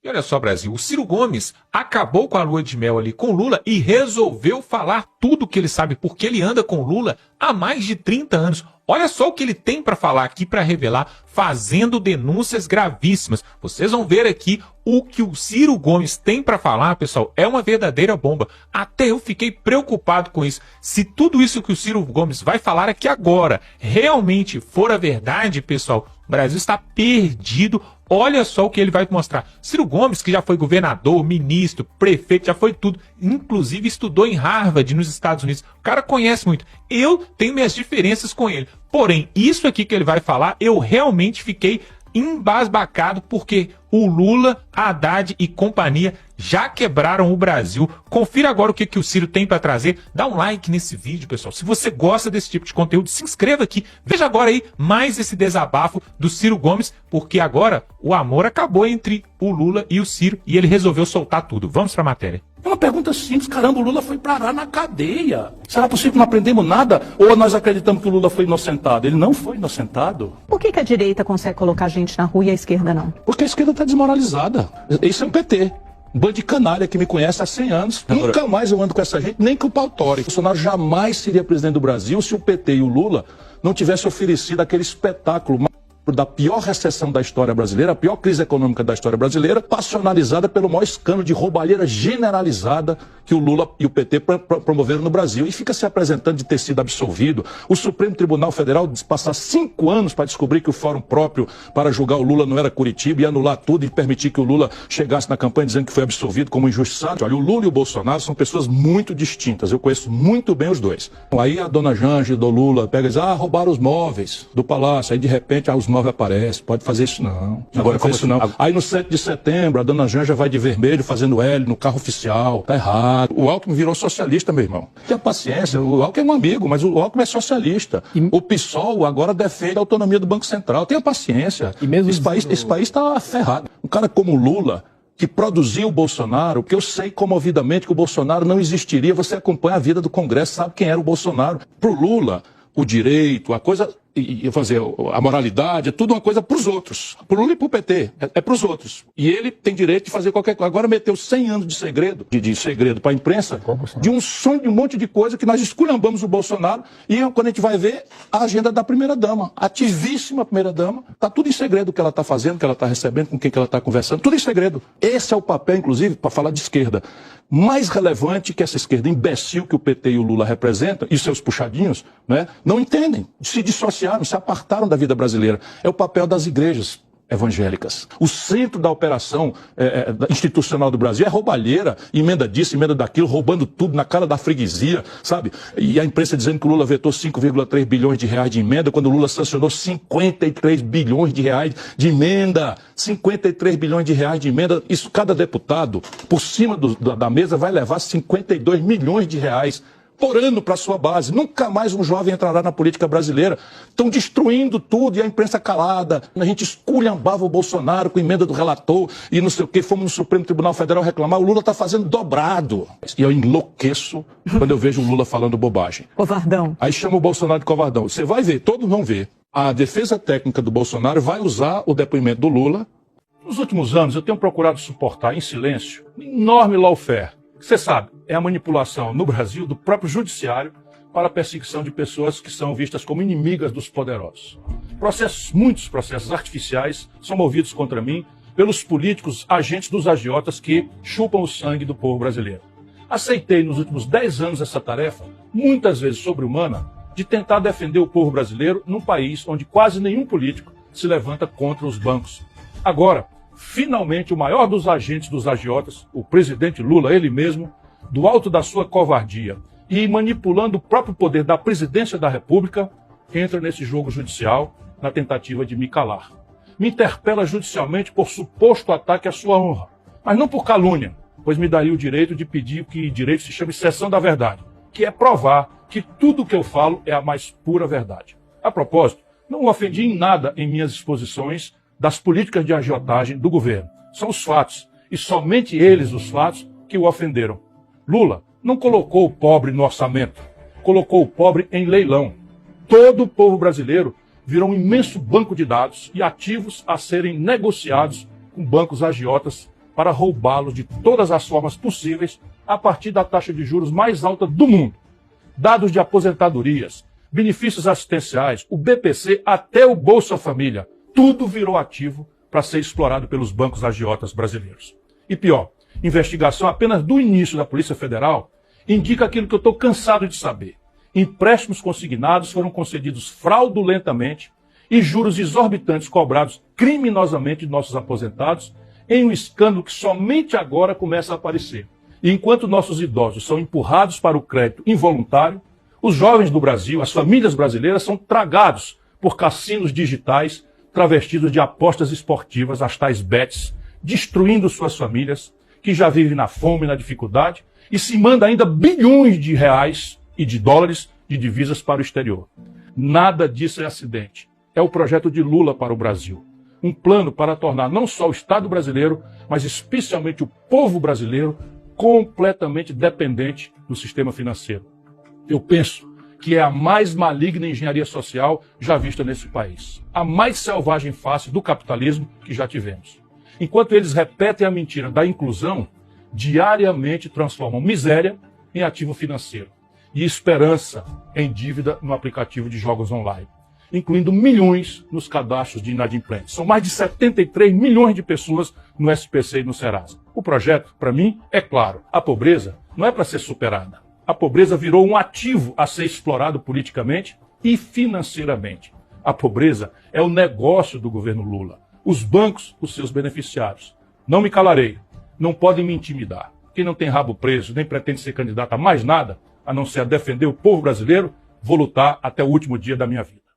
E olha só, Brasil, o Ciro Gomes acabou com a lua de mel ali com Lula e resolveu falar tudo o que ele sabe, porque ele anda com Lula há mais de 30 anos. Olha só o que ele tem para falar aqui, para revelar, fazendo denúncias gravíssimas. Vocês vão ver aqui o que o Ciro Gomes tem para falar, pessoal, é uma verdadeira bomba. Até eu fiquei preocupado com isso. Se tudo isso que o Ciro Gomes vai falar aqui agora realmente for a verdade, pessoal, o Brasil está perdido. Olha só o que ele vai mostrar. Ciro Gomes, que já foi governador, ministro, prefeito, já foi tudo. Inclusive estudou em Harvard, nos Estados Unidos. O cara conhece muito. Eu tenho minhas diferenças com ele. Porém, isso aqui que ele vai falar, eu realmente fiquei embasbacado, porque o Lula, Haddad e companhia já quebraram o Brasil. Confira agora o que o Ciro tem para trazer. Dá um like nesse vídeo, pessoal. Se você gosta desse tipo de conteúdo, se inscreva aqui. Veja agora aí mais esse desabafo do Ciro Gomes, porque agora o amor acabou entre o Lula e o Ciro e ele resolveu soltar tudo. Vamos para a matéria. É uma pergunta simples, caramba, o Lula foi parar na cadeia. Será possível que não aprendemos nada? Ou nós acreditamos que o Lula foi inocentado? Ele não foi inocentado. Por que a direita consegue colocar gente na rua e a esquerda não? Porque a esquerda está desmoralizada. Isso é um PT. Um bando de canalha que me conhece há 100 anos. Nunca mais eu ando com essa gente, nem com o pau tórico. O Bolsonaro jamais seria presidente do Brasil se o PT e o Lula não tivessem oferecido aquele espetáculo da pior recessão da história brasileira, a pior crise econômica da história brasileira, passionalizada pelo maior escândalo de roubalheira generalizada que o Lula e o PT promoveram no Brasil. E fica se apresentando de ter sido absolvido. O Supremo Tribunal Federal passar 5 anos para descobrir que o fórum próprio para julgar o Lula não era Curitiba e anular tudo e permitir que o Lula chegasse na campanha dizendo que foi absolvido como injustiçado. Olha, o Lula e o Bolsonaro são pessoas muito distintas. Eu conheço muito bem os dois. Aí a dona Janja do Lula pega e diz, roubaram os móveis do palácio. Aí de repente os móveis aparecem. Pode fazer isso não. Agora não faz isso não. Aí no 7 de setembro a dona Janja vai de vermelho fazendo L no carro oficial. Tá errado. O Alckmin virou socialista, meu irmão. Tenha paciência. O Alckmin é um amigo, mas o Alckmin é socialista. O PSOL agora defende a autonomia do Banco Central. Tenha paciência. E mesmo esse país está ferrado. Um cara como o Lula, que produziu o Bolsonaro, que eu sei comovidamente que o Bolsonaro não existiria. Você acompanha a vida do Congresso, sabe quem era o Bolsonaro. Pro Lula, o direito, a coisa, a moralidade, é tudo uma coisa para os outros. Para o Lula e para o PT, é para os outros. E ele tem direito de fazer qualquer coisa. Agora meteu 100 anos de segredo para a imprensa, de um sonho de um monte de coisa que nós esculhambamos o Bolsonaro. E quando a gente vai ver a agenda da primeira-dama, ativíssima primeira-dama, está tudo em segredo o que ela está fazendo, o que ela está recebendo, com quem que ela está conversando, tudo em segredo. Esse é o papel, inclusive, para falar de esquerda, mais relevante que essa esquerda imbecil que o PT e o Lula representam, e seus puxadinhos, né, não entendem, se dissociaram, se apartaram da vida brasileira. É o papel das igrejas evangélicas. O centro da operação institucional do Brasil é roubalheira, emenda disso, emenda daquilo, roubando tudo na cara da freguesia, sabe? E a imprensa dizendo que o Lula vetou 5,3 bilhões de reais de emenda, quando o Lula sancionou 53 bilhões de reais de emenda. 53 bilhões de reais de emenda. Isso, cada deputado, por cima da mesa, vai levar 52 milhões de reais por ano para sua base. Nunca mais um jovem entrará na política brasileira. Estão destruindo tudo e a imprensa calada. A gente esculhambava o Bolsonaro com emenda do relator e não sei o quê. Fomos no Supremo Tribunal Federal reclamar. O Lula está fazendo dobrado. E eu enlouqueço quando eu vejo o Lula falando bobagem. Covardão. Aí chama o Bolsonaro de covardão. Você vai ver, todos vão ver. A defesa técnica do Bolsonaro vai usar o depoimento do Lula. Nos últimos anos eu tenho procurado suportar em silêncio enorme lawfare. Você sabe, é a manipulação no Brasil do próprio judiciário para a perseguição de pessoas que são vistas como inimigas dos poderosos. Muitos processos artificiais são movidos contra mim pelos políticos agentes dos agiotas que chupam o sangue do povo brasileiro. Aceitei nos últimos 10 anos essa tarefa, muitas vezes sobre-humana, de tentar defender o povo brasileiro num país onde quase nenhum político se levanta contra os bancos. Agora, finalmente, o maior dos agentes dos agiotas, o presidente Lula, ele mesmo, do alto da sua covardia e manipulando o próprio poder da presidência da República, entra nesse jogo judicial na tentativa de me calar. Me interpela judicialmente por suposto ataque à sua honra, mas não por calúnia, pois me daria o direito de pedir o que direito se chama exceção da verdade, que é provar que tudo o que eu falo é a mais pura verdade. A propósito, não ofendi em nada em minhas exposições das políticas de agiotagem do governo. São os fatos, e somente eles os fatos, que o ofenderam. Lula não colocou o pobre no orçamento, colocou o pobre em leilão. Todo o povo brasileiro virou um imenso banco de dados e ativos a serem negociados com bancos agiotas para roubá-los de todas as formas possíveis a partir da taxa de juros mais alta do mundo. Dados de aposentadorias, benefícios assistenciais, o BPC até o Bolsa Família, tudo virou ativo para ser explorado pelos bancos agiotas brasileiros. E pior, investigação apenas do início da Polícia Federal indica aquilo que eu estou cansado de saber. Empréstimos consignados foram concedidos fraudulentamente e juros exorbitantes cobrados criminosamente de nossos aposentados em um escândalo que somente agora começa a aparecer. E enquanto nossos idosos são empurrados para o crédito involuntário, os jovens do Brasil, as famílias brasileiras são tragados por cassinos digitais travestidos de apostas esportivas, as tais bets, destruindo suas famílias, que já vivem na fome e na dificuldade, e se manda ainda bilhões de reais e de dólares de divisas para o exterior. Nada disso é acidente. É o projeto de Lula para o Brasil. Um plano para tornar não só o Estado brasileiro, mas especialmente o povo brasileiro, completamente dependente do sistema financeiro. Eu penso que é a mais maligna engenharia social já vista nesse país. A mais selvagem face do capitalismo que já tivemos. Enquanto eles repetem a mentira da inclusão, diariamente transformam miséria em ativo financeiro e esperança em dívida no aplicativo de jogos online, incluindo milhões nos cadastros de inadimplentes. São mais de 73 milhões de pessoas no SPC e no Serasa. O projeto, para mim, é claro. A pobreza não é para ser superada. A pobreza virou um ativo a ser explorado politicamente e financeiramente. A pobreza é o negócio do governo Lula. Os bancos, os seus beneficiários. Não me calarei. Não podem me intimidar. Quem não tem rabo preso, nem pretende ser candidato a mais nada, a não ser a defender o povo brasileiro, vou lutar até o último dia da minha vida.